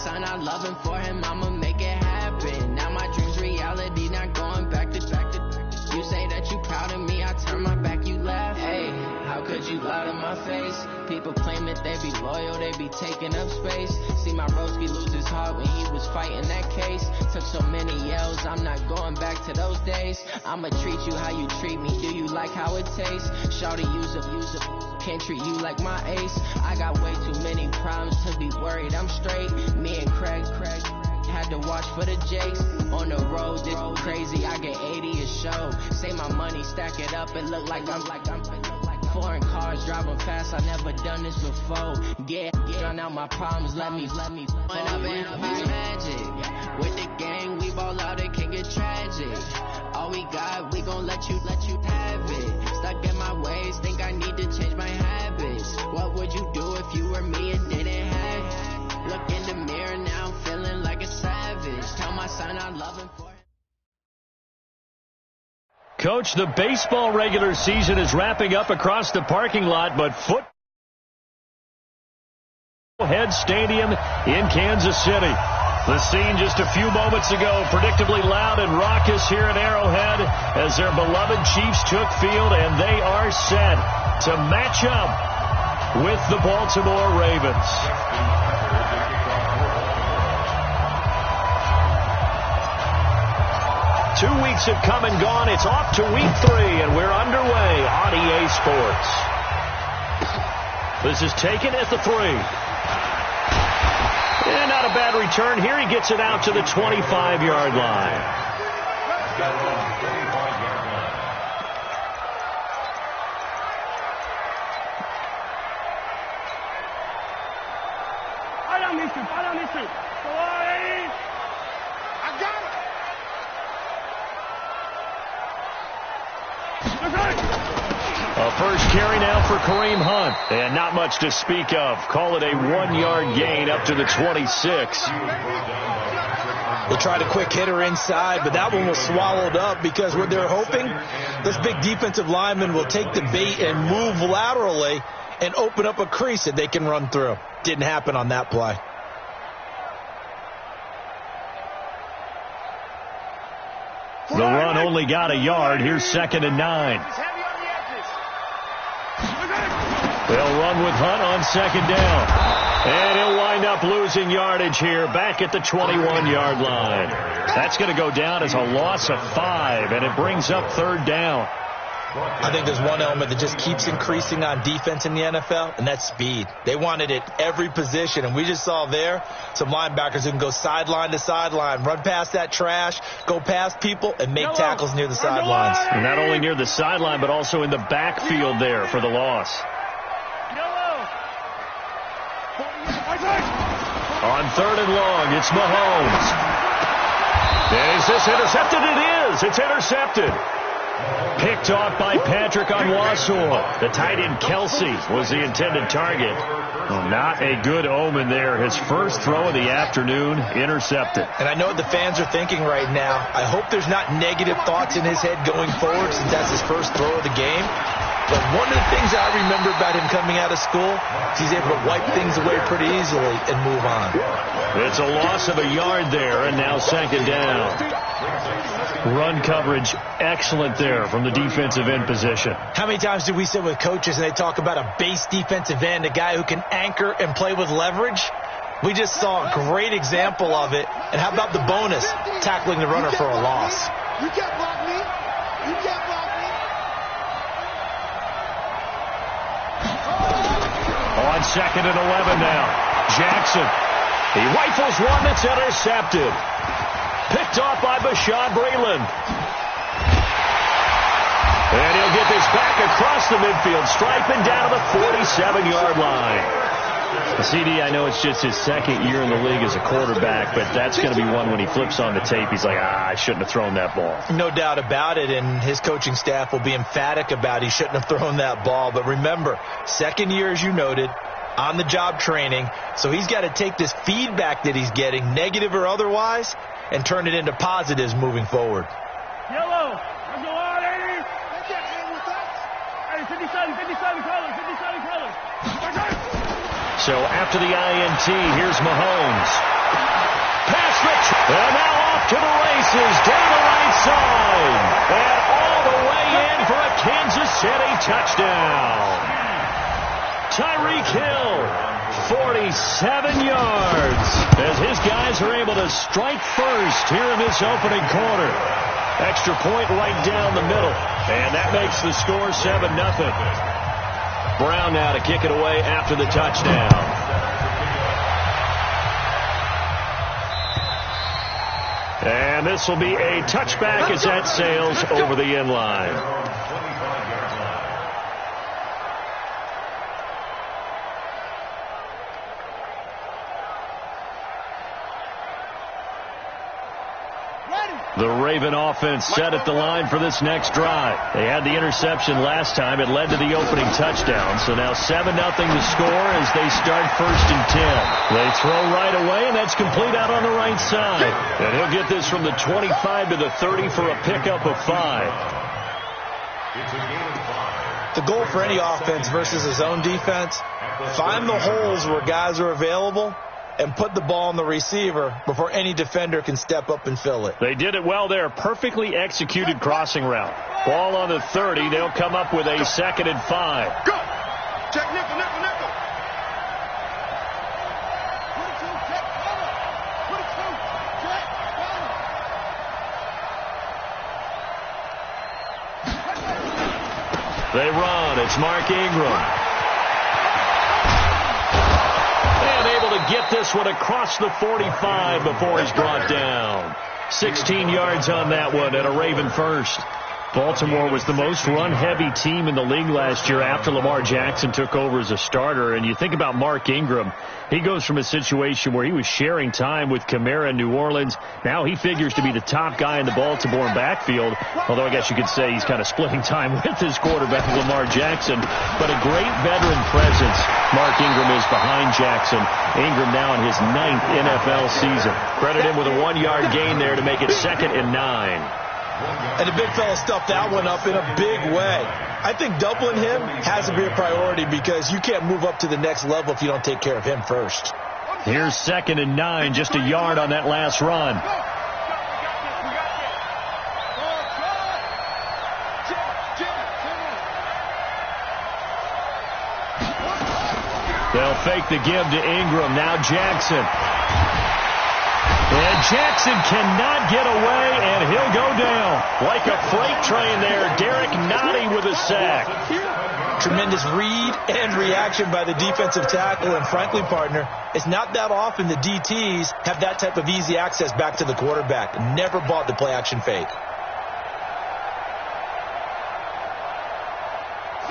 son, I love him for him, I'ma make it happen. Now my dream's reality, not going back to. You say that you proud of me, I turn my back, you laugh. Hey, how could you lie to my face? People claim that they be loyal, they be taking up space. See my broski lose his heart when he was fighting that case. Took so many yells, I'm not going back to those days. I'ma treat you how you treat me, do you like how it tastes? Shawty, use up, can't treat you like my ace. I got way too many problems to be worried, I'm straight. Me and Craig had to watch for the Jakes. On the road, this crazy, I get 80 a show. Say my money, stack it up, it look like I'm foreign cars, driving fast, I never done this before. Yeah, drown out my problems, let me Went up and I'll be magic. With the gang, we ball out, it can get tragic. All we got, we gon' let you have it. Stuck in my ways, think I need to change my habits. What would you do if you were me and didn't have it? Look in the mirror, now I'm feeling like a savage. Tell my son I love him for it. Coach, the baseball regular season is wrapping up across the parking lot, but Head Stadium in Kansas City. The scene just a few moments ago, predictably loud and raucous here at Arrowhead as their beloved Chiefs took field, and they are set to match up with the Baltimore Ravens. 2 weeks have come and gone. It's off to week 3, and we're underway on EA Sports. This is taken at the 3. And not a bad return here. He gets it out to the 25-yard line. A first carry now for Kareem Hunt. And not much to speak of. Call it a 1-yard gain up to the 26. They tried a quick hitter inside, but that one was swallowed up because what they're hoping, this big defensive lineman will take the bait and move laterally and open up a crease that they can run through. Didn't happen on that play. The run only got a yard. Here's 2nd and 9. They'll run with Hunt on 2nd down. And he'll wind up losing yardage here back at the 21-yard line. That's going to go down as a loss of 5, and it brings up 3rd down. I think there's one element that just keeps increasing on defense in the NFL, and that's speed. They want it at every position, and we just saw there some linebackers who can go sideline to sideline, run past that trash, go past people, and make tackles near the sidelines. And not only near the sideline, but also in the backfield there for the loss. On 3rd and long, it's Mahomes. Is this intercepted? It is. It's intercepted. Picked off by Patrick Onwuasor. The tight end Kelsey was the intended target. Well, not a good omen there. His first throw of the afternoon intercepted. And I know what the fans are thinking right now. I hope there's not negative thoughts in his head going forward since that's his first throw of the game. But one of the things I remember about him coming out of school is he's able to wipe things away pretty easily and move on. It's a loss of a yard there, and now 2nd down. Run coverage excellent there from the defensive end position. How many times do we sit with coaches and they talk about a base defensive end, a guy who can anchor and play with leverage? We just saw a great example of it. And how about the bonus, tackling the runner for a loss? You can't block me. You can't block me. On 2nd and 11 now. Jackson. He rifles one that's intercepted. Picked off by Bashaud Breeland. And he'll get this back across the midfield, striping down to the 47-yard line. CD, I know it's just his 2nd year in the league as a quarterback, but that's going to be one when he flips on the tape, he's like, I shouldn't have thrown that ball. No doubt about it, and his coaching staff will be emphatic about he shouldn't have thrown that ball. But remember, 2nd year, as you noted, on-the-job training, so he's got to take this feedback that he's getting, negative or otherwise, and turn it into positives moving forward. Yellow. Let's go on, 80. Hey, 57 colors, 57 colors. So after the INT, here's Mahomes. And now off to the races, down the right side. And all the way in for a Kansas City touchdown. Tyreek Hill, 47 yards, as his guys are able to strike first here in this opening quarter. Extra point right down the middle, and that makes the score 7-0. Brown now to kick it away after the touchdown. And this will be a touchback as that sails over the end line. The Raven offense set at the line for this next drive. They had the interception last time. It led to the opening touchdown. So now 7-0 the score as they start 1st and 10. They throw right away, and that's complete out on the right side. And he'll get this from the 25 to the 30 for a pickup of 5. The goal for any offense versus his own defense, find the holes where guys are available and put the ball on the receiver before any defender can step up and fill it. They did it well there. Perfectly executed crossing route. Ball on the 30. They'll come up with a 2nd and 5. Go! Check nickel, nickel, nickel. Put it to, check, cover. Put it to, check, cover. They run. It's Mark Ingram. Get this one across the 45 before he's brought down. 16 yards on that one and a Raven first. Baltimore was the most run-heavy team in the league last year after Lamar Jackson took over as a starter. And you think about Mark Ingram, he goes from a situation where he was sharing time with Kamara in New Orleans. Now he figures to be the top guy in the Baltimore backfield, although I guess you could say he's kind of splitting time with his quarterback, Lamar Jackson. But a great veteran presence Mark Ingram is behind Jackson. Ingram now in his 9th NFL season. Credit him with a 1-yard gain there to make it 2nd and 9. And the big fella stuffed that one up in a big way. I think doubling him has to be a priority because you can't move up to the next level if you don't take care of him first. Here's 2nd and 9, just a yard on that last run. They'll fake the give to Ingram. Now Jackson. And Jackson cannot get away, and he'll go down. Like a freight train there, Derek Nottie with a sack. Tremendous read and reaction by the defensive tackle, and frankly, partner, it's not that often the DTs have that type of easy access back to the quarterback. Never bought the play-action fake.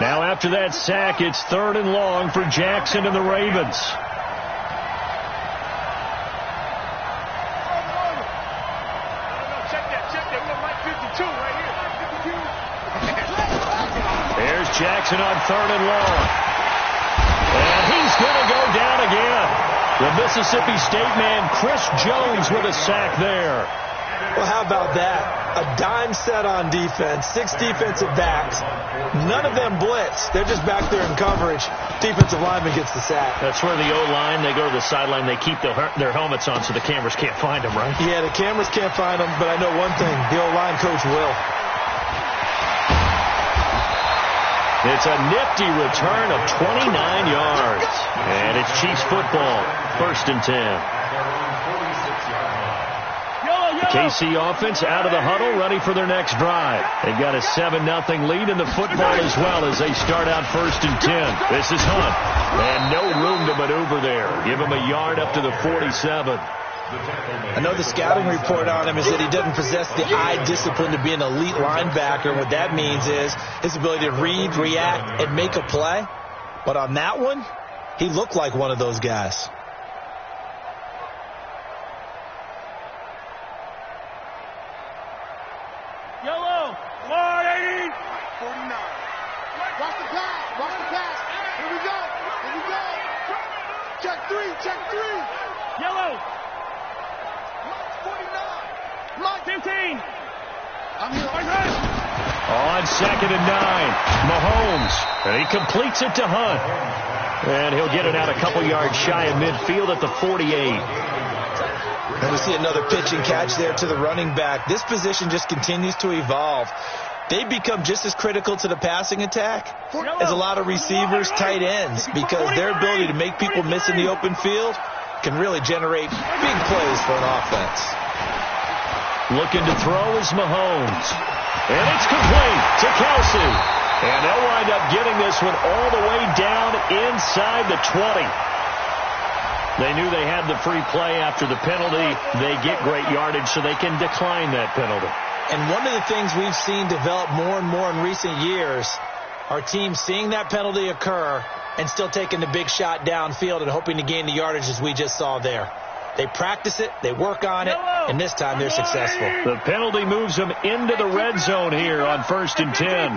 Now after that sack, it's 3rd and long for Jackson and the Ravens. Jackson on 3rd and long. And he's going to go down again. The Mississippi State man, Chris Jones, with a sack there. Well, how about that? A dime set on defense, 6 defensive backs. None of them blitz. They're just back there in coverage. Defensive lineman gets the sack. That's where the O-line, they go to the sideline, they keep their helmets on so the cameras can't find them, right? Yeah, the cameras can't find them, but I know one thing. The O-line coach will. It's a nifty return of 29 yards. And it's Chiefs football, 1st and 10. The KC offense out of the huddle, ready for their next drive. They've got a 7-0 lead in the football as well as they start out 1st and 10. This is Hunt. And no room to maneuver there. Give him a yard up to the 47. I know the scouting report on him is that he doesn't possess the eye discipline to be an elite linebacker. What that means is his ability to read, react, and make a play. But on that one, he looked like one of those guys. Yellow, 180. 49. Watch the pass. Watch the pass. Here we go. Here we go. Check 3. Check 3. Yellow. 49. Lock 15. I'm here. On 2nd and 9, Mahomes. And he completes it to Hunt. And he'll get it out a couple yards shy of midfield at the 48. And we see another pitch and catch there to the running back. This position just continues to evolve. They become just as critical to the passing attack as a lot of receivers, tight ends, because their ability to make people miss in the open field can really generate big plays for an offense. Looking to throw is Mahomes. And it's complete to Kelsey. And they'll wind up getting this one all the way down inside the 20. They knew they had the free play after the penalty. They get great yardage so they can decline that penalty. And one of the things we've seen develop more and more in recent years are teams seeing that penalty occur and still taking the big shot downfield and hoping to gain the yardage as we just saw there. They practice it, they work on it, and this time they're successful. The penalty moves them into the red zone here on 1st and 10.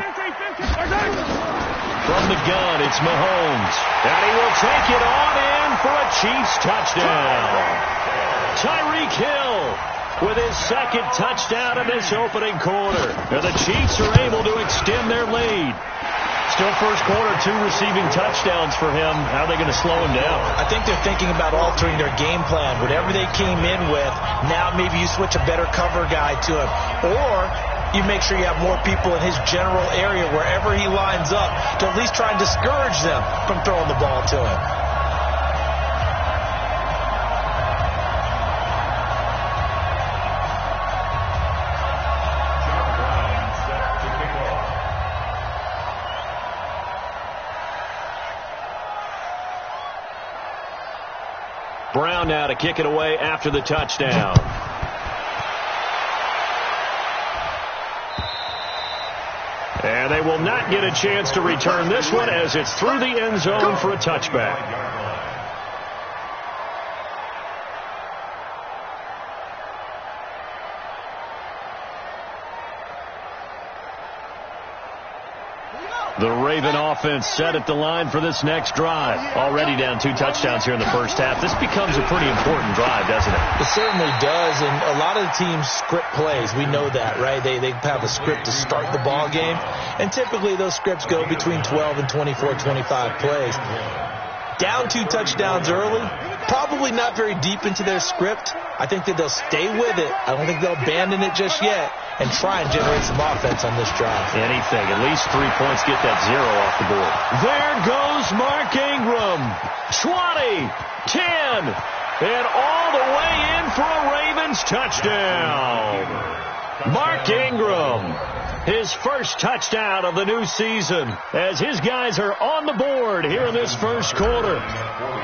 From the gun, it's Mahomes. And he will take it on in for a Chiefs touchdown. Tyreek Hill with his second touchdown in this opening quarter. And the Chiefs are able to extend their lead. Still first quarter, 2 receiving touchdowns for him. How are they going to slow him down? I think they're thinking about altering their game plan. Whatever they came in with, now maybe you switch a better cover guy to him. Or you make sure you have more people in his general area wherever he lines up to at least try and discourage them from throwing the ball to him. Brown now to kick it away after the touchdown. And they will not get a chance to return this one as it's through the end zone for a touchback. The Raven offense set at the line for this next drive. Already down 2 touchdowns here in the first half. This becomes a pretty important drive, doesn't it? It certainly does, and a lot of the teams script plays. We know that, right? They have a script to start the ball game, and typically those scripts go between 12 and 24, 25 plays. Down 2 touchdowns early, probably not very deep into their script. I think that they'll stay with it. I don't think they'll abandon it just yet and try and generate some offense on this drive. Anything. At least 3 points, get that 0 off the board. There goes Mark Ingram. 20, 10, and all the way in for a Ravens touchdown. Mark Ingram, his first touchdown of the new season, as his guys are on the board here in this first quarter.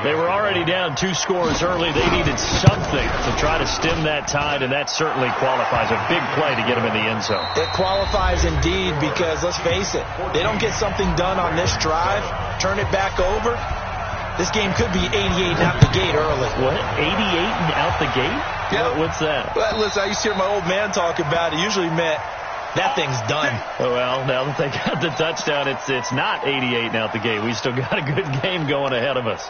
They were already down 2 scores early. They needed something to try to stem that tide, and that certainly qualifies. A big play to get them in the end zone. It qualifies indeed because, let's face it, they don't get something done on this drive, turn it back over, this game could be 88 and out the gate early. What? 88 and out the gate? Yeah. What's that? Well, listen, I used to hear my old man talk about it. It usually meant that thing's done. Well, now that they got the touchdown, it's not 88 and out the gate. We still got a good game going ahead of us.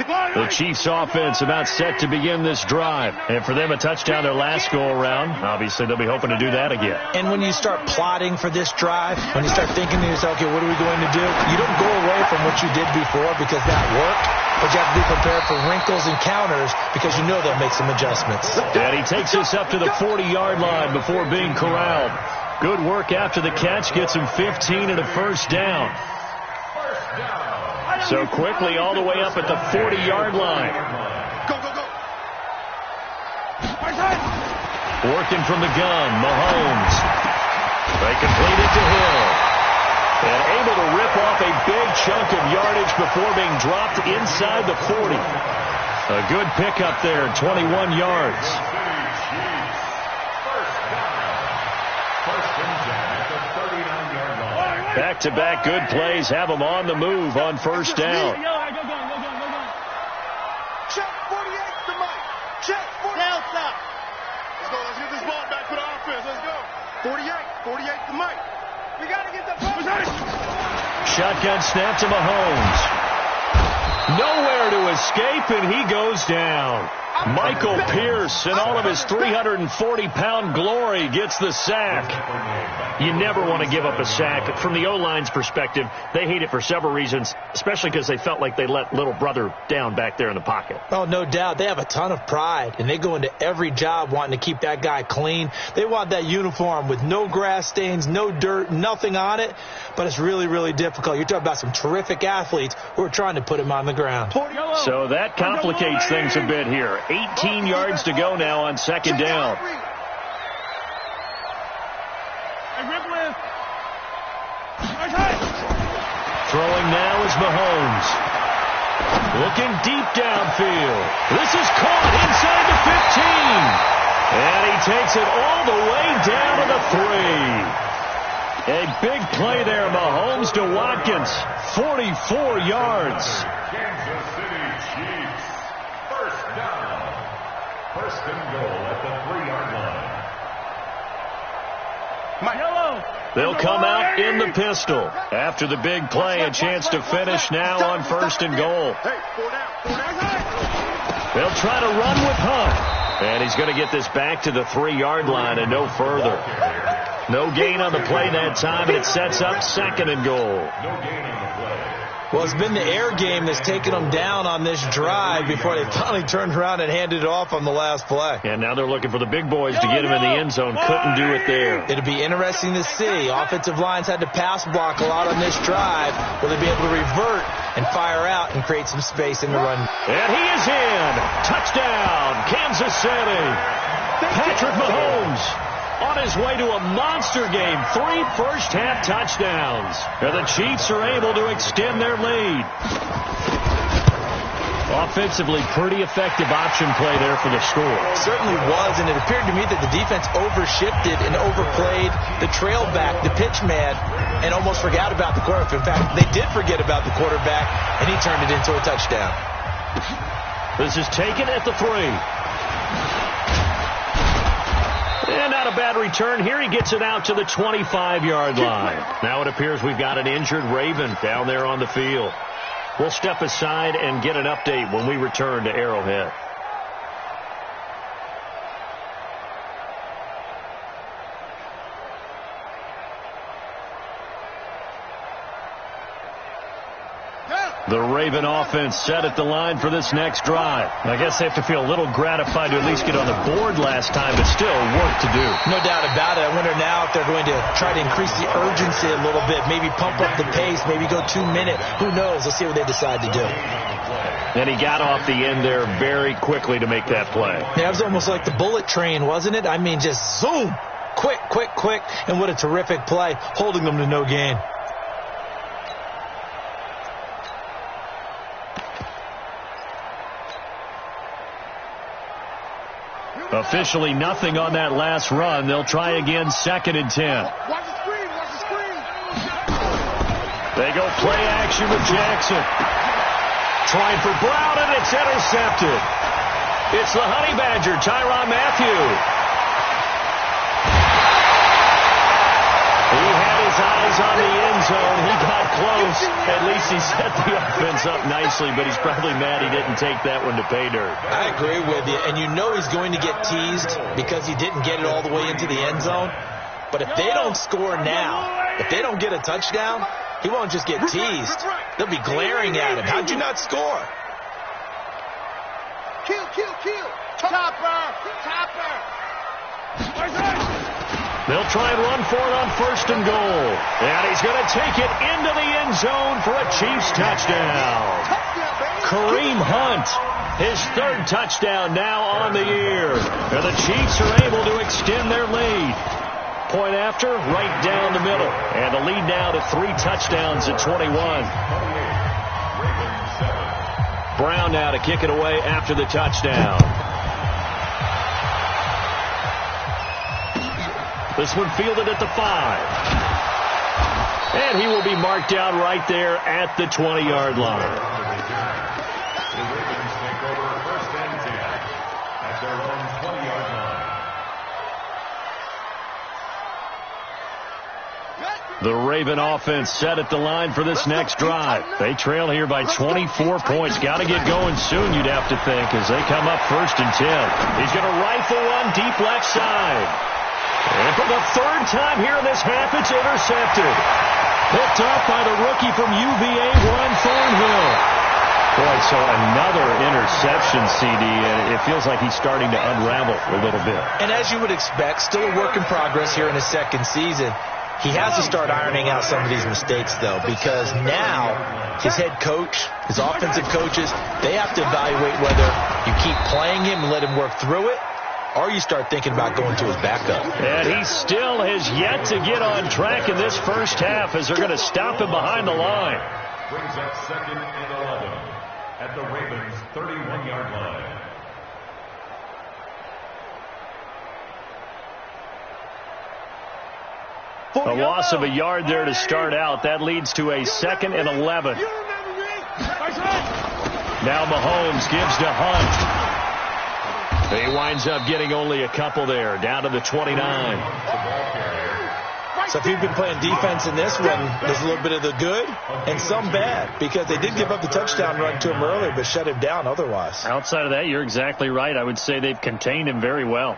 The Chiefs offense about set to begin this drive. And for them, a touchdown their last go-around. Obviously, they'll be hoping to do that again. And when you start plotting for this drive, when you start thinking to yourself, okay, what are we going to do? You don't go away from what you did before because that worked. But you have to be prepared for wrinkles and counters because you know they'll make some adjustments. And he takes us up to the 40-yard line before being corralled. Good work after the catch. Gets him 15 and a first down. So quickly all the way up at the 40-yard line. Go, go, go. Working from the gun, Mahomes. They complete it to Hill. And able to rip off a big chunk of yardage before being dropped inside the 40. A good pickup there, 21 yards. Back-to-back good plays have them on the move on first down. Check 48 to Mike. Check 48. Let's go. Let's get this ball back for the offense. Let's go. 48 to Mike. We got to get the ball. Shotgun snap to Mahomes. Nowhere to escape, and he goes down. Michael Pierce, in all of his 340-pound glory, gets the sack. You never want to give up a sack. From the O-line's perspective, they hate it for several reasons, especially because they felt like they let little brother down back there in the pocket. Oh, no doubt. They have a ton of pride, and they go into every job wanting to keep that guy clean. They want that uniform with no grass stains, no dirt, nothing on it, but it's really, really difficult. You're talking about some terrific athletes who are trying to put him on the ground. So that complicates things a bit here. 18 yards to go now on second down. Throwing now is Mahomes. Looking deep downfield. This is caught inside the 15. And he takes it all the way down to the 3. A big play there, Mahomes to Watkins. 44 yards. Kansas City Chiefs. First down. First and goal at the 3-yard line. They'll come out in the pistol. After the big play, a chance to finish now on first and goal. They'll try to run with Hunt. And he's going to get this back to the 3-yard line and no further. No gain on the play that time, and it sets up second and goal. No gain on the play. Well, it's been the air game that's taken them down on this drive before they finally turned around and handed it off on the last play. And now they're looking for the big boys to get him in the end zone. Couldn't do it there. It'll be interesting to see. Offensive lines had to pass block a lot on this drive. Will they be able to revert and fire out and create some space in the run? And he is in. Touchdown, Kansas City. Patrick Mahomes on his way to a monster game. 3 first-half touchdowns. And the Chiefs are able to extend their lead. Offensively, pretty effective option play there for the score. It certainly was, and it appeared to me that the defense overshifted and overplayed the trail back, the pitch man, and almost forgot about the quarterback. In fact, they did forget about the quarterback, and he turned it into a touchdown. This is taken at the 3. And not a bad return here. He gets it out to the 25-yard line. Now it appears we've got an injured Raven down there on the field. We'll step aside and get an update when we return to Arrowhead. The Raven offense set at the line for this next drive. I guess they have to feel a little gratified to at least get on the board last time, but still work to do. No doubt about it. I wonder now if they're going to try to increase the urgency a little bit, maybe pump up the pace, maybe go 2-minute. Who knows? Let's see what they decide to do. And he got off the end there very quickly to make that play. Yeah, it was almost like the bullet train, wasn't it? I mean, just zoom. Quick, quick, quick. And what a terrific play, holding them to no gain. Officially nothing on that last run. They'll try again, 2nd and 10. Watch the screen, watch the screen. They go play action with Jackson. Trying for Brown, and it's intercepted. It's the Honey Badger, Tyrann Mathieu. He had his eyes on the end zone. He got close. At least he set the offense up nicely, but he's probably mad he didn't take that one to pay dirt. I agree with you, and you know he's going to get teased because he didn't get it all the way into the end zone. But if they don't score now, if they don't get a touchdown, he won't just get teased. They'll be glaring at him. How'd you not score? Kill, kill, kill. Topper, topper. They'll try and run for it on 1st and goal. And he's going to take it into the end zone for a Chiefs touchdown. Kareem Hunt, his 3rd touchdown now on the year. And the Chiefs are able to extend their lead. Point after, right down the middle. And the lead now to 3 touchdowns at 21. Brown now to kick it away after the touchdown. This one fielded at the 5. And he will be marked down right there at the 20-yard line. The Ravens take over 1st and 10 at their own 20-yard line. The Raven offense set at the line for this next drive. They trail here by 24 points. Got to get going soon, you'd have to think, as they come up 1st and 10. He's going to rifle one deep left side. And for the 3rd time here in this half, it's intercepted. Picked up by the rookie from UVA, Juan Thornhill. Boy, so another interception, CD, and it feels like he's starting to unravel a little bit. And as you would expect, still a work in progress here in his 2nd season. He has to start ironing out some of these mistakes, though, because now his head coach, his offensive coaches, they have to evaluate whether you keep playing him and let him work through it, or you start thinking about going to his backup. And he still has yet to get on track in this first half as they're going to stop him behind the line. Brings up 2nd and 11 at the Ravens' 31-yard line. A loss of a yard there to start out. That leads to a 2nd and 11. Now Mahomes gives to Hunt. He winds up getting only a couple there, down to the 29. So if you've been playing defense in this one, there's a little bit of the good and some bad, because they did give up the touchdown run to him earlier, but shut him down otherwise. Outside of that, you're exactly right. I would say they've contained him very well.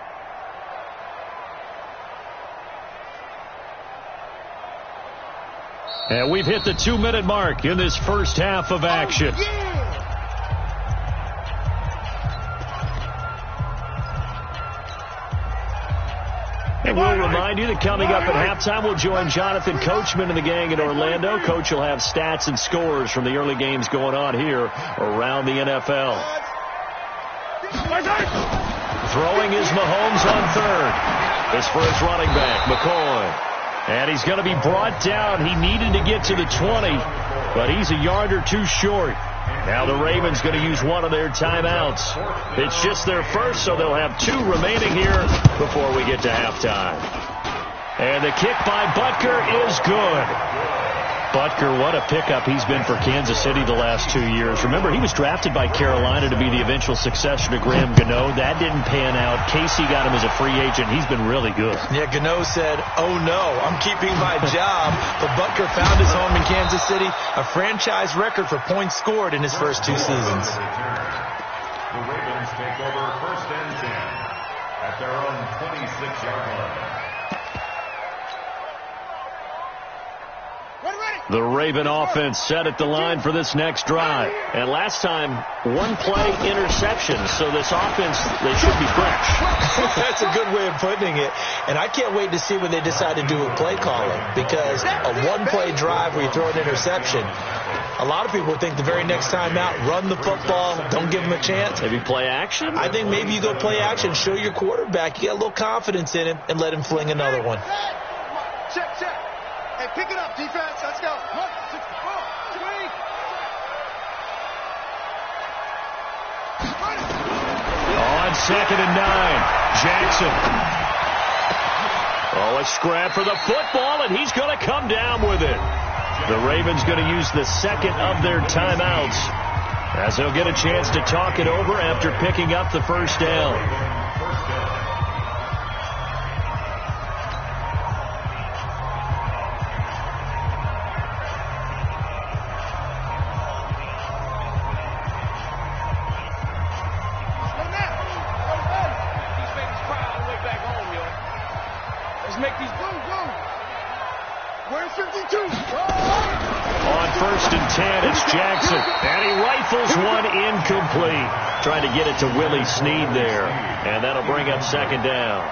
And we've hit the 2-minute mark in this first half of action. And we'll remind you that coming up at halftime, we'll join Jonathan Coachman and the gang in Orlando. Coach will have stats and scores from the early games going on here around the NFL. Throwing is Mahomes on 3rd. This for his running back, McCoy. And he's going to be brought down. He needed to get to the 20, but he's a yard or two short. Now the Ravens going to use one of their timeouts. It's just their first, so they'll have 2 remaining here before we get to halftime. And the kick by Butker is good. Butker, what a pickup he's been for Kansas City the last 2 years. Remember, he was drafted by Carolina to be the eventual successor to Graham Gano. That didn't pan out. Casey got him as a free agent. He's been really good. Yeah, Gano said, oh no, I'm keeping my job. But Butker found his home in Kansas City, a franchise record for points scored in his first 2 seasons. The Ravens take over 1st and 10 at their own 26-yard line. The Raven offense set at the line for this next drive. And last time, 1-play interception. So this offense, they should be fresh. That's a good way of putting it. And I can't wait to see what they decide to do with play calling. Because a 1-play drive where you throw an interception, a lot of people think the very next time out, run the football, don't give them a chance. Maybe play action? I think maybe you go play action, show your quarterback, you get a little confidence in him, and let him fling another one. Check, check. Hey, pick it up, defense. Let's go. 1, 6, 4, 3. On 2nd and 9, Jackson. Oh, a scrap for the football, and he's going to come down with it. The Ravens going to use the 2nd of their timeouts as they'll get a chance to talk it over after picking up the first down. On 1st and 10, it's Jackson, and he rifles one incomplete. Trying to get it to Willie Snead there, and that'll bring up 2nd down.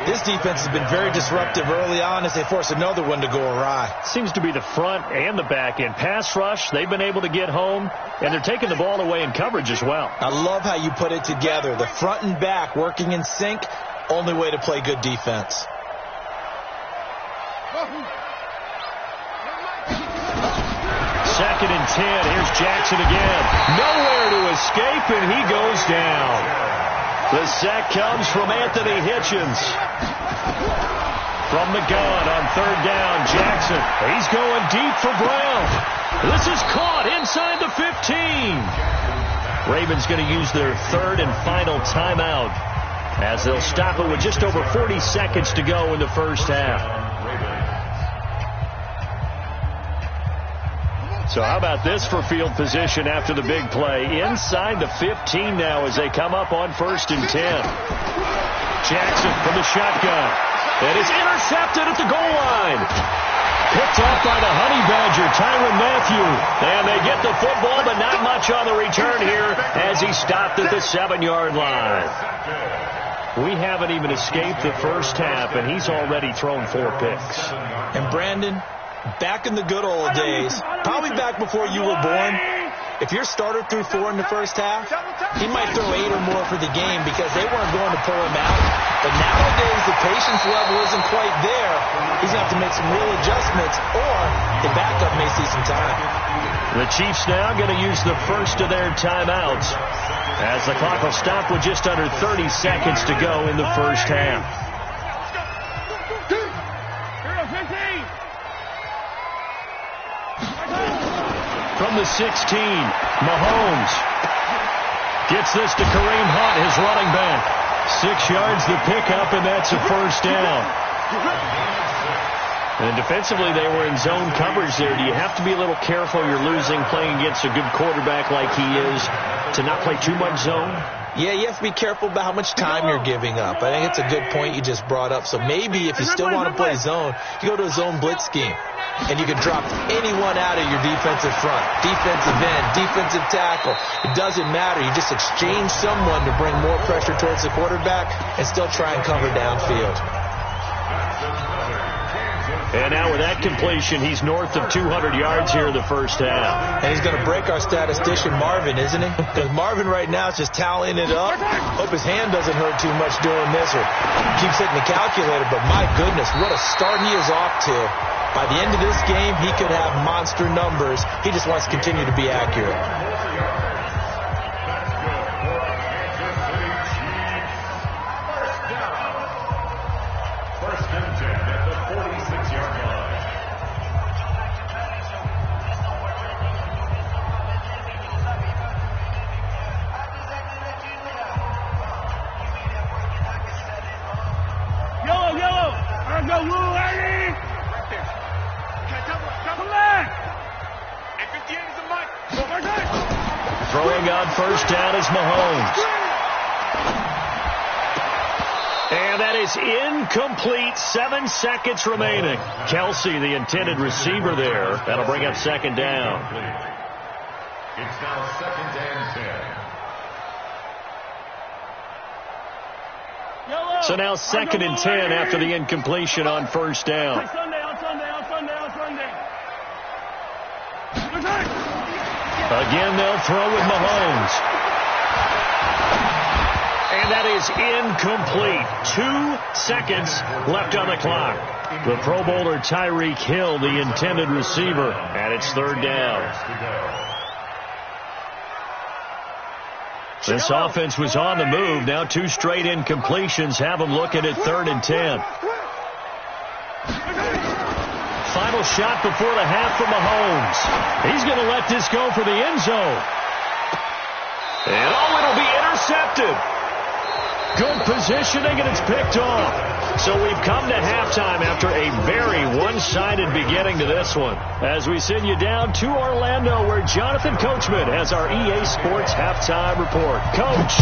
This defense has been very disruptive early on as they force another one to go awry. Seems to be the front and the back end. Pass rush, they've been able to get home, and they're taking the ball away in coverage as well. I love how you put it together. The front and back working in sync, only way to play good defense. 2nd and 10. Here's Jackson again. Nowhere to escape, and he goes down. The sack comes from Anthony Hitchens. From the gun on 3rd down, Jackson. He's going deep for Brown. This is caught inside the 15. Ravens going to use their 3rd and final timeout as they'll stop it with just over 40 seconds to go in the first half. So how about this for field position after the big play? Inside the 15 now as they come up on 1st and 10. Jackson from the shotgun. It is intercepted at the goal line. Picked off by the Honey Badger, Tyrann Mathieu. And they get the football, but not much on the return here as he stopped at the 7-yard line. We haven't even escaped the first half, and he's already thrown 4 picks. And Brandon, back in the good old days, probably back before you were born, if your starter threw 4 in the first half, he might throw 8 or more for the game because they weren't going to pull him out. But nowadays, the patience level isn't quite there. He's going to have to make some real adjustments, or the backup may see some time. The Chiefs now going to use the first of their timeouts as the clock will stop with just under 30 seconds to go in the first half. From the 16, Mahomes gets this to Kareem Hunt, his running back. 6 yards the pickup, and that's a first down. And defensively, they were in zone coverage there. Do you have to be a little careful? You're losing playing against a good quarterback like he is to not play too much zone? Yeah, you have to be careful about how much time you're giving up. I think it's a good point you just brought up. So maybe if you still want to play zone, you go to a zone blitz scheme. And you can drop anyone out of your defensive front, defensive end, defensive tackle. It doesn't matter. You just exchange someone to bring more pressure towards the quarterback and still try and cover downfield. And now with that completion, he's north of 200 yards here in the first half. And he's going to break our statistician Marvin, isn't he? Because Marvin right now is just tallying it up. Hope his hand doesn't hurt too much doing this or keeps hitting the calculator. But my goodness, what a start he is off to. By the end of this game, he could have monster numbers. He just wants to continue to be accurate. First and 10 at the 46-yard line. Yellow. I go blue, lady. Come back. And 58 is the mic. Throwing on first down is Mahomes. And that is incomplete. 7 seconds remaining. Kelsey, the intended receiver there. That'll bring up second down. It's now 2nd and 10. So now 2nd and 10 after the incompletion on first down. On Sunday. Again, they'll throw with Mahomes. And that is incomplete. 2 seconds left on the clock. The Pro Bowler Tyreek Hill, the intended receiver, and it's third down. This offense was on the move. Now 2 straight incompletions have them looking at 3rd and 10. Final shot before the half for Mahomes. He's going to let this go for the end zone. And it'll be intercepted. Good positioning, and it's picked off. So we've come to halftime after a very one-sided beginning to this one. As we send you down to Orlando, where Jonathan Coachman has our EA Sports halftime report. Coach.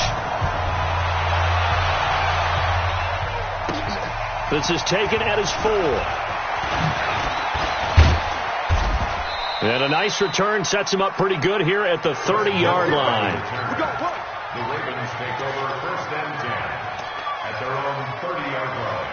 This is taken at his 4. And a nice return sets him up pretty good here at the 30-yard line. The Ravens take over 1st and 10 at their own 30-yard line.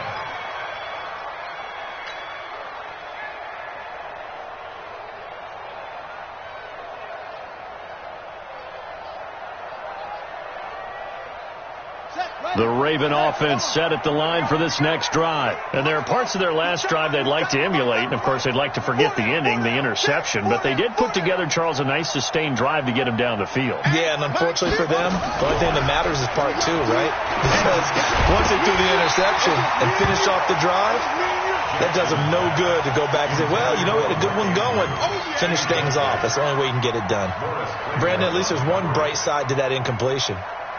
The Raven offense set at the line for this next drive. And there are parts of their last drive they'd like to emulate. And, of course, they'd like to forget the ending, the interception. But they did put together, Charles, a nice sustained drive to get him down the field. Yeah, and unfortunately for them, the only thing that matters is part 2, right? Because once they threw the interception and finished off the drive, that does them no good to go back and say, well, you know, we had a good one going. Finish things off. That's the only way you can get it done. Brandon, at least there's one bright side to that incompletion.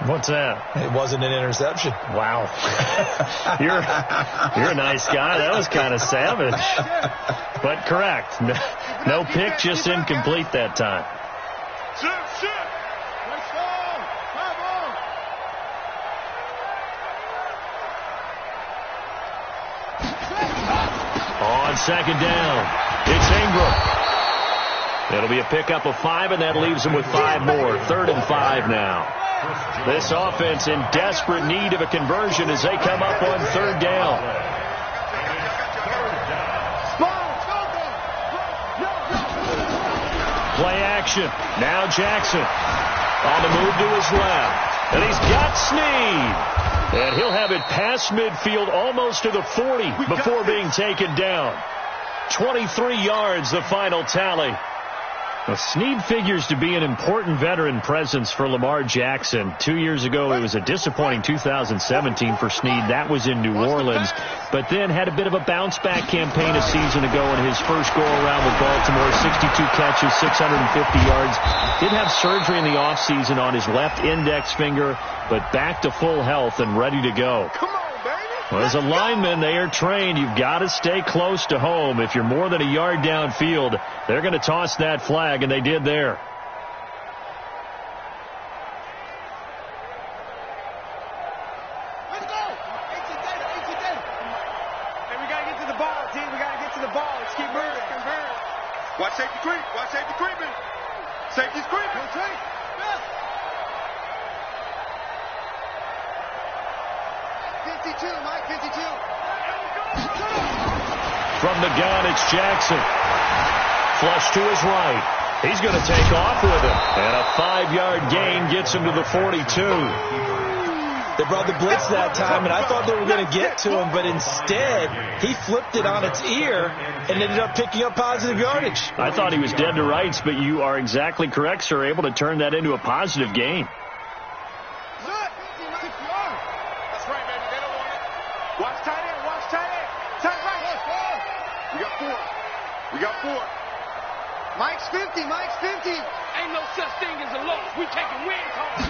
What's that? It wasn't an interception. Wow. You're a nice guy. That was kind of savage. but correct. No pick, just incomplete that time. Shift. Let's go. Come on. On second down, it's Ingram. It'll be a pickup of 5, and that leaves them with 5 more. 3rd and 5 now. This offense in desperate need of a conversion as they come up on 3rd down. Play action. Now Jackson on the move to his left. And he's got Snead. And he'll have it past midfield almost to the 40 before being taken down. 23 yards, the final tally. Well, Snead figures to be an important veteran presence for Lamar Jackson. 2 years ago, it was a disappointing 2017 for Snead. That was in New Orleans. But then had a bit of a bounce-back campaign a season ago in his first go-around with Baltimore. 62 catches, 650 yards. Did have surgery in the offseason on his left index finger, but back to full health and ready to go. Come on, baby. Well, as a lineman, they are trained. You've got to stay close to home. If you're more than a yard downfield, they're going to toss that flag, and they did there. Let's go. Hey, we got to get to the ball, team. We got to get to the ball. Let's keep moving. Watch safety creep. Watch safety creeping. Safety's creeping. Yeah. 52, Mike, 52. From the gun, it's Jackson. Flush to his right. He's going to take off with it. And a 5-yard gain gets him to the 42. They brought the blitz that time, and I thought they were going to get to him, but instead, he flipped it on its ear and ended up picking up positive yardage. I thought he was dead to rights, but you are exactly correct, sir. Able to turn that into a positive gain. That's right, baby. They don't want it. Watch tight end. Watch tight end. Tight right. We got 4. Mike's 50. Mike's 50. Ain't no such thing as a loss. We taking win calls.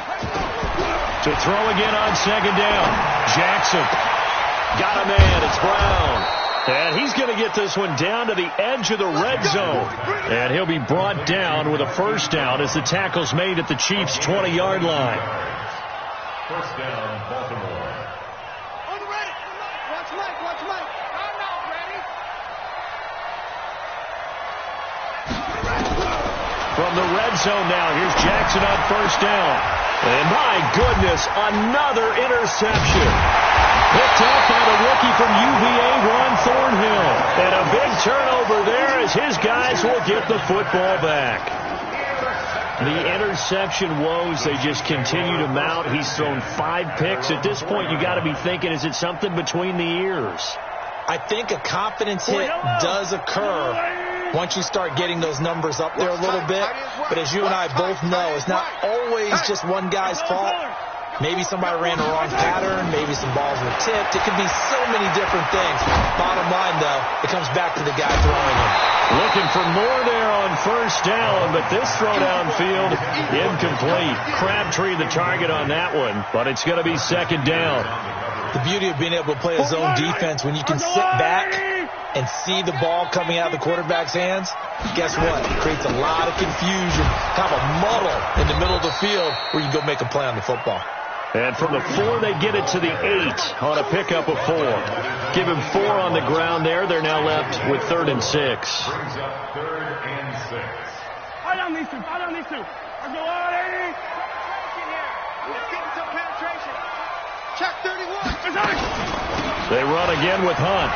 To throw again on second down. Jackson. Got a man. It's Brown. And he's going to get this one down to the edge of the red zone. And he'll be brought down with a first down as the tackle's made at the Chiefs' 20-yard line. First down, Baltimore. On the ready. Watch Mike. Watch Mike. I'm not ready. From the red zone now, here's Jackson on first down. And my goodness, another interception. Picked off by the rookie from UVA, Ron Thornhill. And a big turnover there as his guys will get the football back. The interception woes, they just continue to mount. He's thrown 5 picks. At this point, you got to be thinking, is it something between the ears? I think a confidence hit does occur once you start getting those numbers up there a little bit. But as you and I both know, it's not always just one guy's fault. Maybe somebody ran the wrong pattern. Maybe some balls were tipped. It could be so many different things. Bottom line, though, it comes back to the guy throwing it. Looking for more there on first down, but this throw downfield, incomplete. Crabtree the target on that one, but it's going to be second down. The beauty of being able to play a zone defense, when you can sit back and see the ball coming out of the quarterback's hands, guess what? It creates a lot of confusion, kind of a muddle in the middle of the field where you can go make a play on the football. And from the 4, they get it to the 8 on a pickup of 4. Give him 4 on the ground there. They're now left with 3rd and 6. Brings up 3rd and 6. I don't need to. I go all in. Let's get some penetration. Check 31. They run again with Hunt.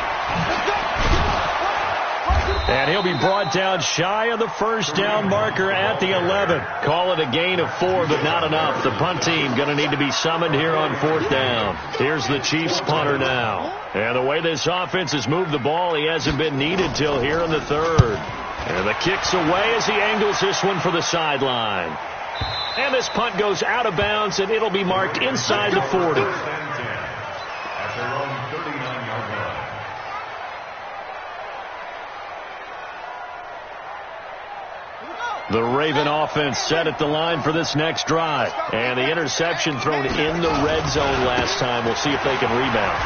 And he'll be brought down shy of the first down marker at the 11. Call it a gain of 4, but not enough. The punt team going to need to be summoned here on 4th down. Here's the Chiefs punter now. And the way this offense has moved the ball, he hasn't been needed till here in the 3rd. And the kick's away as he angles this one for the sideline. And this punt goes out of bounds, and it'll be marked inside the 40. At their own 39-yard line. The Raven offense set at the line for this next drive. And the interception thrown in the red zone last time. We'll see if they can rebound.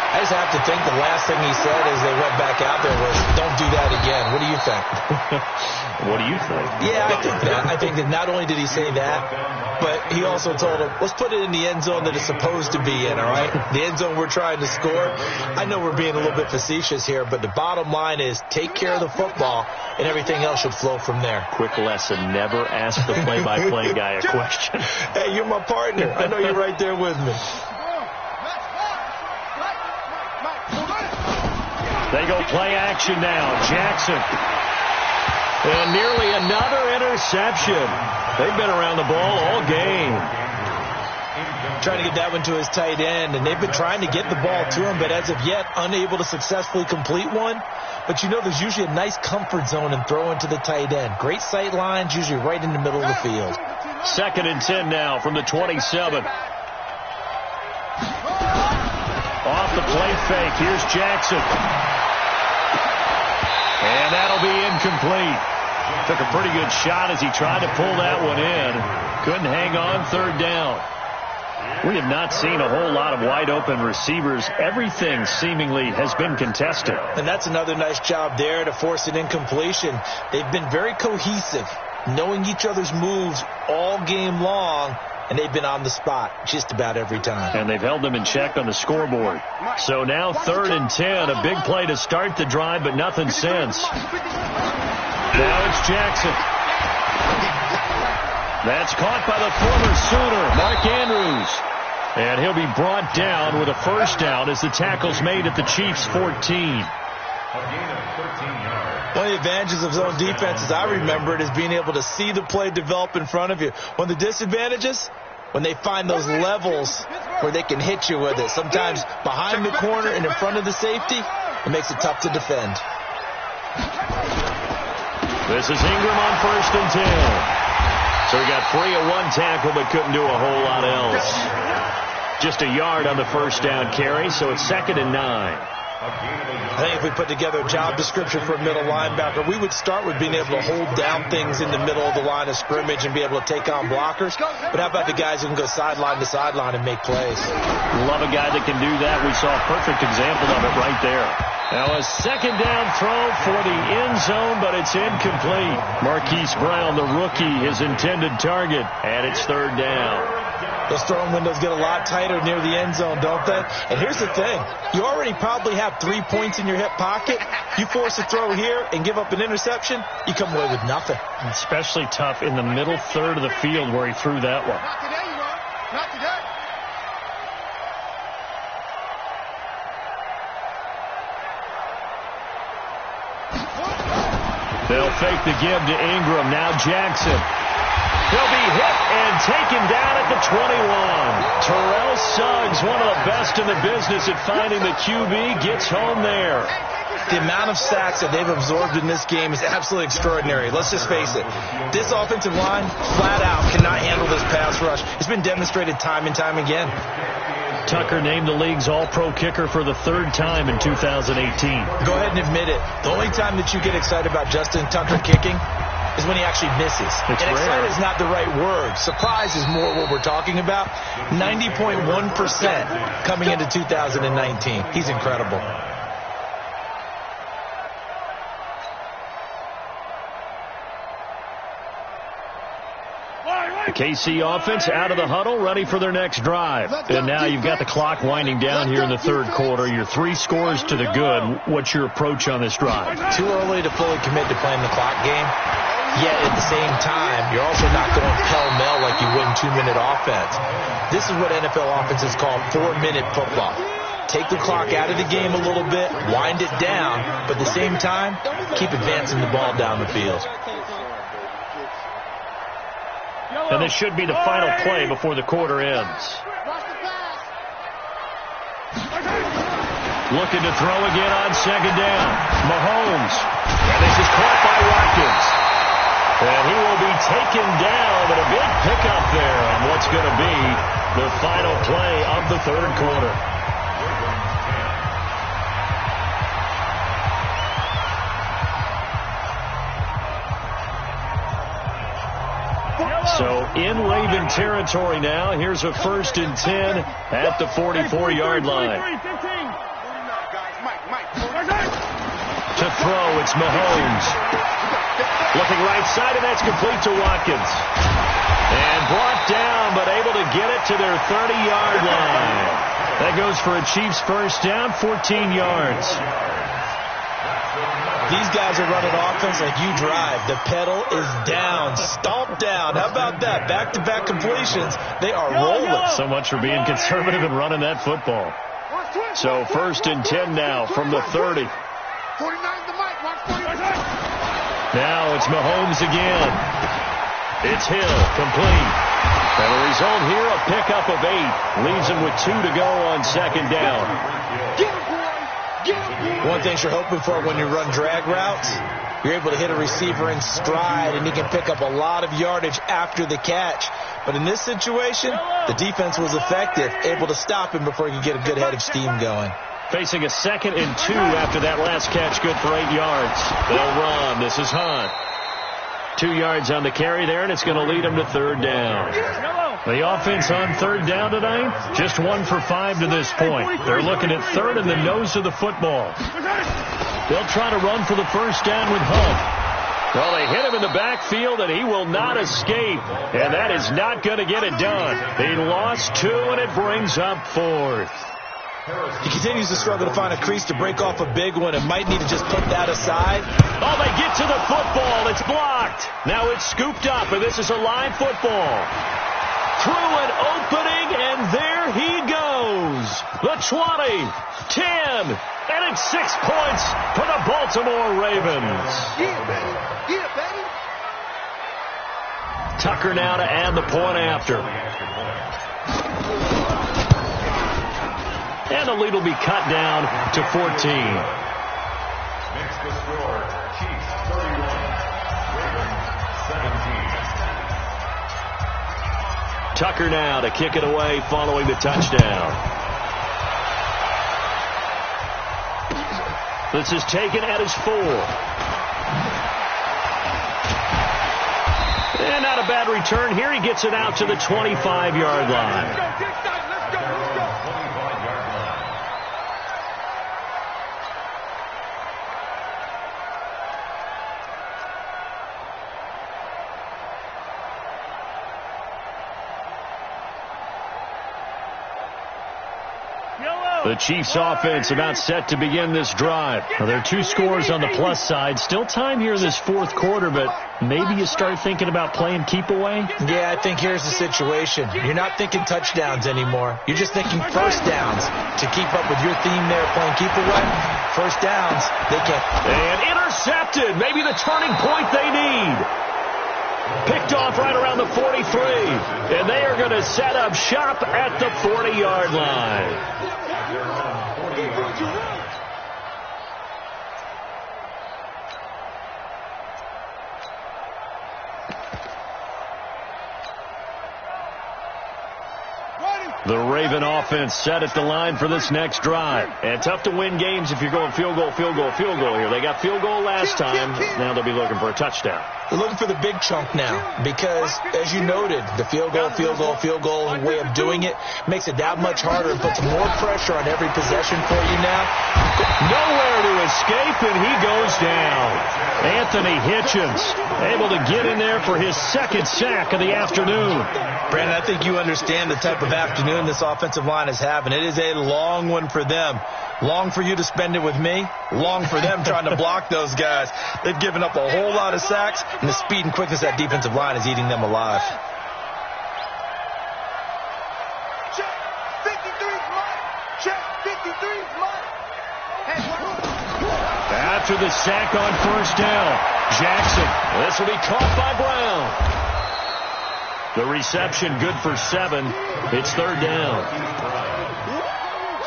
I just have to think the last thing he said as they went back out there was, don't do that again. What do you think? What do you think? Yeah, I think that. I think that not only did he say that, but he also told him, let's put it in the end zone that it's supposed to be in, all right? The end zone we're trying to score. I know we're being a little bit facetious here, but the bottom line is take care of the football, and everything else should flow from there. Quick lesson, never ask the play-by-play guy a question. Hey, you're my partner. I know you're right there with me. They go play action now. Jackson. And nearly another interception. They've been around the ball all game. Trying to get that one to his tight end, and they've been trying to get the ball to him, but as of yet, unable to successfully complete one. But you know there's usually a nice comfort zone in throwing to the tight end. Great sight lines, usually right in the middle of the field. 2nd and 10 now from the 27. Off the play fake, here's Jackson. And that'll be incomplete. Took a pretty good shot as he tried to pull that one in. Couldn't hang on 3rd down. We have not seen a whole lot of wide-open receivers. Everything seemingly has been contested. And that's another nice job there to force an incompletion. They've been very cohesive, knowing each other's moves all game long, and they've been on the spot just about every time. And they've held them in check on the scoreboard. So now 3rd and 10, a big play to start the drive, but nothing since. Now it's Jackson. That's caught by the former Sooner, Mark Andrews. And he'll be brought down with a 1st down as the tackle's made at the Chiefs' 14. One of the advantages of zone defense, as I remember it, is being able to see the play develop in front of you. One of the disadvantages, when they find those levels where they can hit you with it. Sometimes behind the corner and in front of the safety, it makes it tough to defend. This is Ingram on 1st and 10. So he got free of one tackle but couldn't do a whole lot else. Just a yard on the 1st down carry, so it's 2nd and 9. I think if we put together a job description for a middle linebacker, we would start with being able to hold down things in the middle of the line of scrimmage and be able to take on blockers. But how about the guys who can go sideline to sideline and make plays? Love a guy that can do that. We saw a perfect example of it right there. Now a 2nd down throw for the end zone, but it's incomplete. Marquise Brown, the rookie, his intended target, and it's 3rd down. Those throwing windows get a lot tighter near the end zone, don't they? And here's the thing. You already probably have 3 points in your hip pocket. You force a throw here and give up an interception, you come away with nothing. Especially tough in the middle 3rd of the field where he threw that one. Not today, you are. Not today. They'll fake the give to Ingram. Now Jackson. He'll be hit and taken down at the 21. Terrell Suggs, one of the best in the business at finding the QB, gets home there. The amount of sacks that they've absorbed in this game is absolutely extraordinary. Let's just face it. This offensive line, flat out, cannot handle this pass rush. It's been demonstrated time and time again. Tucker named the league's all-pro kicker for the 3rd time in 2018. Go ahead and admit it. The only time that you get excited about Justin Tucker kicking is when he actually misses. It's and rare. excited is not the right word. Surprise is more what we're talking about. 90.1% coming into 2019. He's incredible. The KC offense out of the huddle, ready for their next drive. And now you've got the clock winding down here in the 3rd quarter. Your 3 scores to the good. What's your approach on this drive? Too early to fully commit to playing the clock game. Yet at the same time, you're also not going pell-mell like you would in 2-minute offense. This is what NFL offenses call 4-minute football. Take the clock out of the game a little bit, wind it down, but at the same time, keep advancing the ball down the field. And this should be the final play before the quarter ends. Looking to throw again on 2nd down. Mahomes. And this is caught by Watkins. And he will be taken down, but a big pickup there on what's going to be the final play of the 3rd quarter. So in Raven territory now. Here's a 1st and 10 at the 44-yard line. To throw, it's Mahomes. Looking right side, and that's complete to Watkins. And brought down, but able to get it to their 30-yard line. That goes for a Chiefs first down, 14 yards. These guys are running offense like you drive. The pedal is down, stomped down. How about that? Back-to-back completions. They are rolling. So much for being conservative and running that football. So first and 10 now from the 30. Now it's Mahomes again. It's Hill, complete. And the result here, a pickup of 8. Leaves him with 2 to go on second down. One thing you're hoping for when you run drag routes, you're able to hit a receiver in stride, and he can pick up a lot of yardage after the catch. But in this situation, the defense was effective, able to stop him before he could get a good head of steam going. Facing a 2nd and 2 after that last catch, good for 8 yards. They'll run. This is Hunt. 2 yards on the carry there, and it's going to lead them to third down. The offense on third down tonight, just 1 for 5 to this point. They're looking at third in the nose of the football. They'll try to run for the first down with Hunt. Well, they hit him in the backfield, and he will not escape. And that is not going to get it done. He lost 2, and it brings up 4th. He continues to struggle to find a crease to break off a big one and might need to just put that aside. Oh, they get to the football. It's blocked. Now it's scooped up, and this is a live football. Through an opening, and there he goes. The 20, 10, and it's 6 points for the Baltimore Ravens. Yeah, baby. Yeah, baby. Tucker now to add the point after. And the lead will be cut down to 14. Makes the score, Chiefs 31, Ravens 17. Tucker now to kick it away following the touchdown. This is taken at his 4. And not a bad return here. He gets it out to the 25-yard line. The Chiefs offense about set to begin this drive. Now, there are 2 scores on the plus side. Still time here in this 4th quarter, but maybe you start thinking about playing keep away? Yeah, I think here's the situation. You're not thinking touchdowns anymore. You're just thinking first downs. To keep up with your theme there, playing keep away, first downs, they can't. And intercepted. Maybe the turning point they need. Picked off right around the 43. And they are going to set up shop at the 40-yard line. The Raven offense set at the line for this next drive. And tough to win games if you're going field goal here. They got field goal last time. Now they'll be looking for a touchdown. They're looking for the big chunk now because, as you noted, the field goal way of doing it makes it that much harder and puts more pressure on every possession for you now. Nowhere to escape, and he goes down. Anthony Hitchens able to get in there for his 2nd sack of the afternoon. Brandon, I think you understand the type of afternoon this offensive line is having. It is a long one for them. Long for you to spend it with me. Long for them trying to block those guys. They've given up a whole lot of sacks, and the speed and quickness of that defensive line is eating them alive. Check 53's mine. Check 53's mine. After the sack on first down, Jackson. This will be caught by Brown. The reception good for 7. It's third down.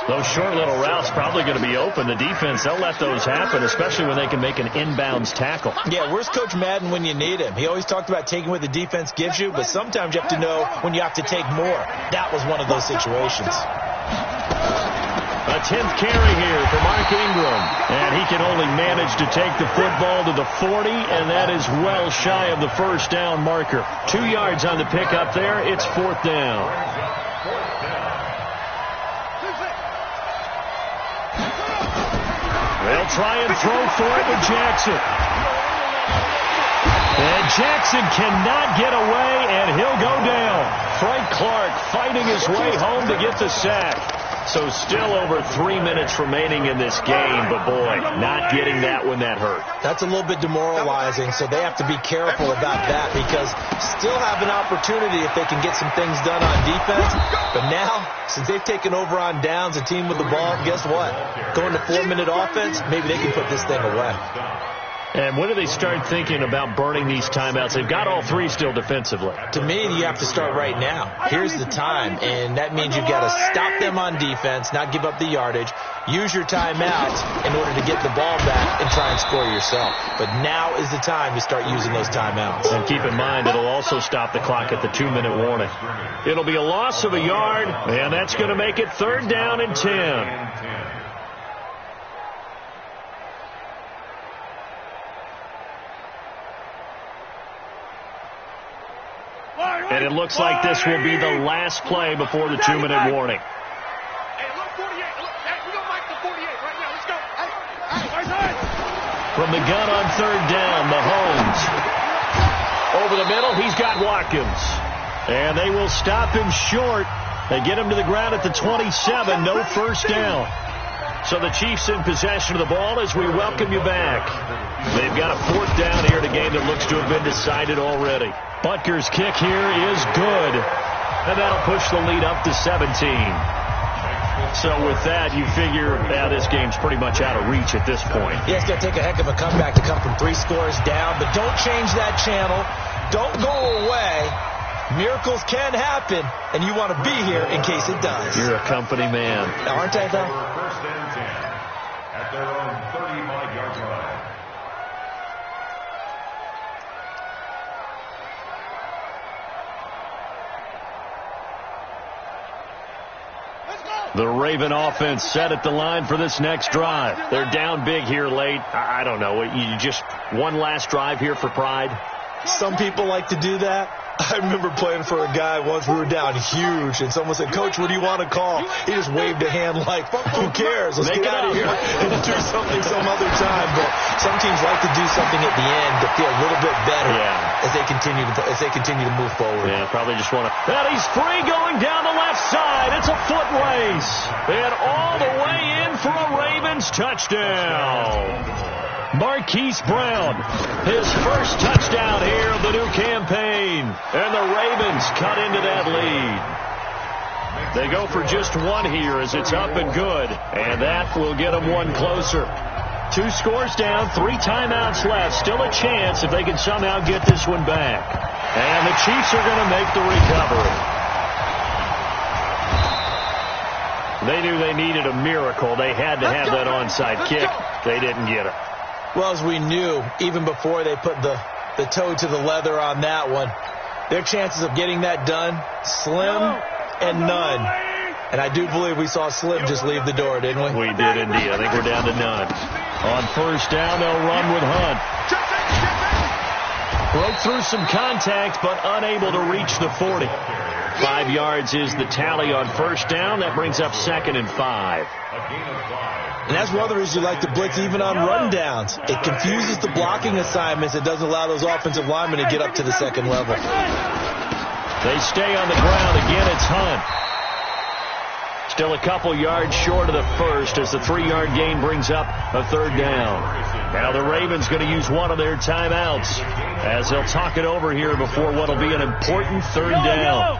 Those short little routes probably going to be open. The defense, they'll let those happen, especially when they can make an inbounds tackle. Yeah, where's Coach Madden when you need him? He always talked about taking what the defense gives you, but sometimes you have to know when you have to take more. That was one of those situations. A 10th carry here for Mark Ingram. And he can only manage to take the football to the 40, and that is well shy of the first down marker. 2 yards on the pickup there. It's 4th down. They'll try and throw for it with Jackson. And Jackson cannot get away, and he'll go down. Frank Clark fighting his way home to get the sack. So still over 3 minutes remaining in this game, but boy, not getting that when that hurt. That's a little bit demoralizing, so they have to be careful about that because still have an opportunity if they can get some things done on defense. But now, since they've taken over on downs, a team with the ball, guess what? Going to 4-minute offense, maybe they can put this thing away. And when do they start thinking about burning these timeouts? They've got all three still defensively. To me, you have to start right now. Here's the time, and that means you've got to stop them on defense, not give up the yardage, use your timeouts in order to get the ball back and try and score yourself. But now is the time to start using those timeouts. And keep in mind, it'll also stop the clock at the 2-minute warning. It'll be a loss of a yard, and that's going to make it 3rd down and 10. And it looks like this will be the last play before the 2-minute warning. Hey, look, 48. Look, we're going to like the 48 right now. Let's go. From the gun on 3rd down, Mahomes. Over the middle, he's got Watkins. And they will stop him short. They get him to the ground at the 27. No first down. So the Chiefs in possession of the ball as we welcome you back. They've got a 4th down here in a game that looks to have been decided already. Butker's kick here is good. And that'll push the lead up to 17. So with that, you figure this game's pretty much out of reach at this point. Yeah, it's going to take a heck of a comeback to come from 3 scores down. But don't change that channel. Don't go away. Miracles can happen, and you want to be here in case it does. You're a company man. Aren't I, though? 1st and 10 at their own 35-yard line. The Raven offense set at the line for this next drive. They're down big here late. I don't know. You just one last drive here for pride? Some people like to do that. I remember playing for a guy once. We were down huge, and someone said, "Coach, what do you want to call?" He just waved a hand like, "Who cares? Let's get out of here and do something some other time." But some teams like to do something at the end to feel a little bit better as they continue to move forward. Yeah, probably just want to. And he's free going down the left side. It's a foot race, and all the way in for a Ravens touchdown. Marquise Brown, his first touchdown here of the new campaign. And the Ravens cut into that lead. They go for just one here as it's up and good. And that will get them one closer. 2 scores down, 3 timeouts left. Still a chance if they can somehow get this one back. And the Chiefs are going to make the recovery. They knew they needed a miracle. They had to have that onside kick. They didn't get it. Well, as we knew, even before they put the toe to the leather on that one, their chances of getting that done, slim and none. And I do believe we saw Slim just leave the door, didn't we? We did indeed. I think we're down to none. On 1st down, they'll run with Hunt. Broke through some contact, but unable to reach the 40. 5 yards is the tally on 1st down. That brings up 2nd and 5. And that's one of the reasons you like to blitz even on rundowns. It confuses the blocking assignments. It doesn't allow those offensive linemen to get up to the 2nd level. They stay on the ground. Again, it's Hunt. Still a couple yards short of the first as the 3-yard gain brings up a 3rd down. Now the Ravens going to use one of their timeouts as they'll talk it over here before what will be an important 3rd down.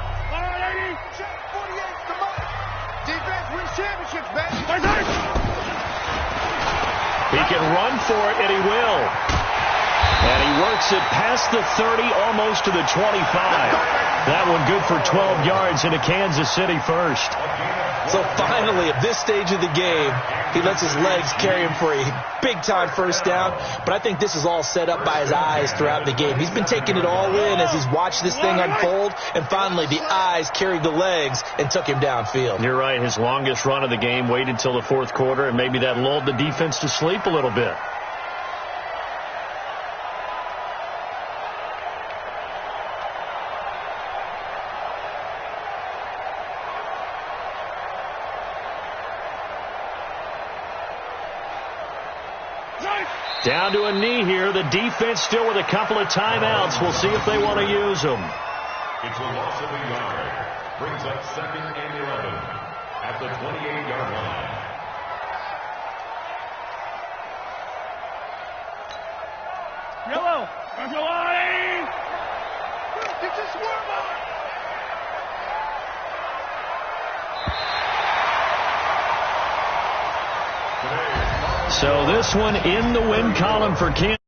Defense wins championships, baby. He can run for it, and he will. And he works it past the 30, almost to the 25. That one good for 12 yards into Kansas City first. So finally, at this stage of the game, he lets his legs carry him for a big-time 1st down. But I think this is all set up by his eyes throughout the game. He's been taking it all in as he's watched this thing unfold. And finally, the eyes carried the legs and took him downfield. You're right. His longest run of the game waited until the 4th quarter, and maybe that lulled the defense to sleep a little bit. Down to a knee here. The defense still with a couple of timeouts. We'll see if they want to use them. It's a loss of a yard. Brings up 2nd and 11 at the 28-yard line. Yellow. Let's go, Artie. Get your swerve on. So this one in the win column for Kansas.